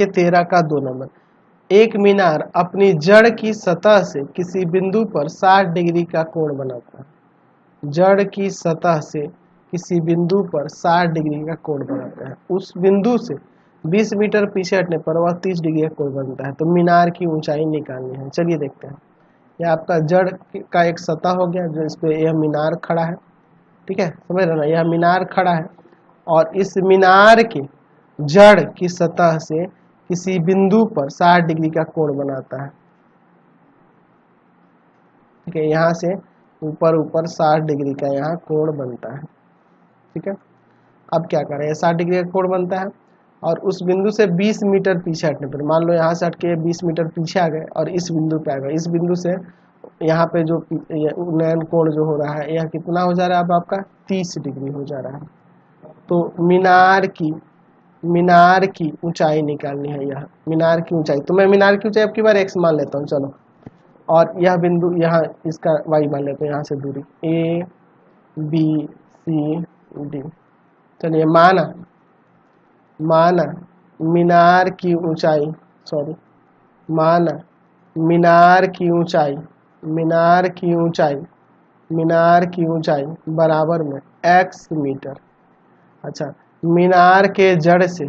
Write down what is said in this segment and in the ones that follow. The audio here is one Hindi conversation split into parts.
देखिए 13 का 2 नंबर। एक मीनार अपनी जड़ की सतह से किसी बिंदु पर 60 डिग्री का कोण बनाता है। जड़ की सतह से किसी बिंदु पर 60 डिग्री का कोण बनाता है। उस बिंदु से 20 मीटर पीछे हटने पर वह 30 डिग्री का कोण बनता है। तो मीनार की ऊंचाई निकालनी है। चलिए देखते हैं। यह आपका जड़ का एक सतह हो गया जो इस पे यह मीनार खड़ा है, ठीक है, समझ रहे ना। यह मीनार खड़ा है और इस मीनार के जड़ की सतह से किसी बिंदु पर 60 डिग्री का कोण बनाता है, ठीक है। यहाँ से ऊपर ऊपर 60 डिग्री का यहाँ कोण बनता है, ठीक है। अब क्या करें, 60 डिग्री का कोण बनता है और उस बिंदु से 20 मीटर पीछे हटने पर, मान लो यहाँ से हट के 20 मीटर पीछे आ गए और इस बिंदु पे आ गए। इस बिंदु से यहाँ पे जो उन्नयन कोण जो हो रहा है यह कितना हो जा रहा है, अब आपका 30 डिग्री हो जा रहा है। तो मीनार की ऊंचाई निकालनी है। यह मीनार की ऊंचाई, तो मैं मीनार की ऊंचाई अब की बार x मान लेता हूँ, चलो। और यह बिंदु यहाँ इसका y मान लेते हैं, यहाँ से दूरी a b c d। चलिए माना मीनार की ऊंचाई, माना मीनार की ऊंचाई बराबर में x मीटर। अच्छा, मीनार के जड़ से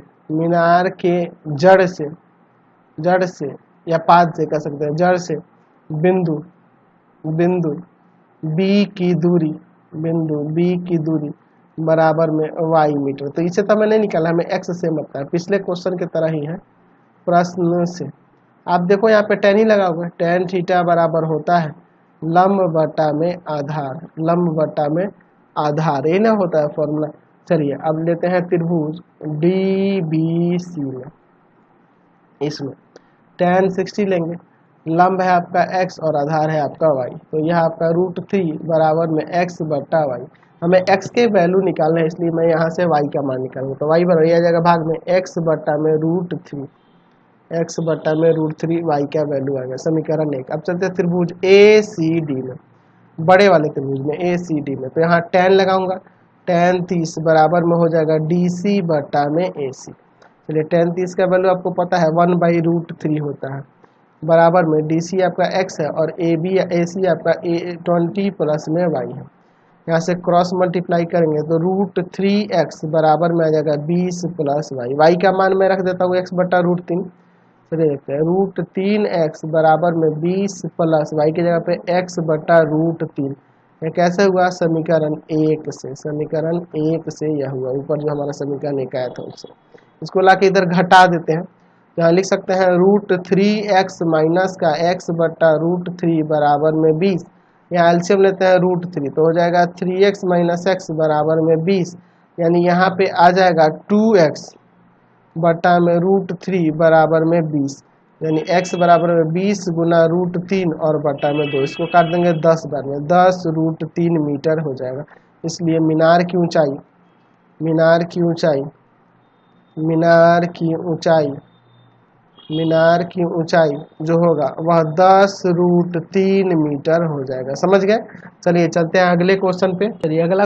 या पाद से कह सकते हैं, जड़ से बिंदु B की दूरी बराबर में y मीटर। तो इसे तो हमें नहीं निकाला, हमें x से मतलब है, पिछले क्वेश्चन की तरह ही है प्रश्न से। आप देखो यहाँ पे tan ही लगा हुआ है। tan थीटा बराबर होता है लंब बटा में आधार, ये ना होता है फॉर्मूला। चलिए अब लेते हैं त्रिभुज DBC में, इसमें tan 60 लेंगे, लंब है आपका x और आधार है आपका y। तो यह आपका √3 बराबर में x बटा y। हमें x के वैल्यू निकालना है, इसलिए मैं यहाँ से y का मान निकालूंगा। तो y बराबर आ जाएगा भाग में x बटा में √3 y का वैल्यू आएगा, समीकरण 1। अब चलते हैं त्रिभुज ACD में, बड़े वाले त्रिभुज में ACD में। तो यहाँ tan लगाऊंगा, tan 30 बराबर में हो जाएगा DC बटा में AC। चलिए tan 30 का वैल्यू आपको पता है 1/√3 होता है, बराबर में DC आपका x है और AC आपका 20 प्लस में y है। यहाँ से क्रॉस मल्टीप्लाई करेंगे तो √3x बराबर में आ जाएगा 20 प्लस y का मान मैं रख देता हूँ x बटा √3। चलिए देखते हैं, √3x बराबर में 20 प्लस y की जगह पे x बटा √3। यह कैसे हुआ, समीकरण 1 से यह हुआ। ऊपर जो हमारा समीकरण 1 आया था उससे इसको ला के इधर घटा देते हैं। यहाँ लिख सकते हैं √3x माइनस का x बटा √3 बराबर में 20। यहाँ एलसीएम लेते हैं √3, तो हो जाएगा 3x माइनस x बराबर में 20, यानी यहाँ पे आ जाएगा 2x बटा में √3 बराबर में 20, यानी x बराबर में 20 गुना √3 और बटा में 2। इसको काट देंगे 10 बार में, 10√3 मीटर हो जाएगा। इसलिए मीनार की ऊंचाई जो होगा वह 10√3 मीटर हो जाएगा। समझ गए। चलिए चलते हैं अगले क्वेश्चन पे। चलिए अगला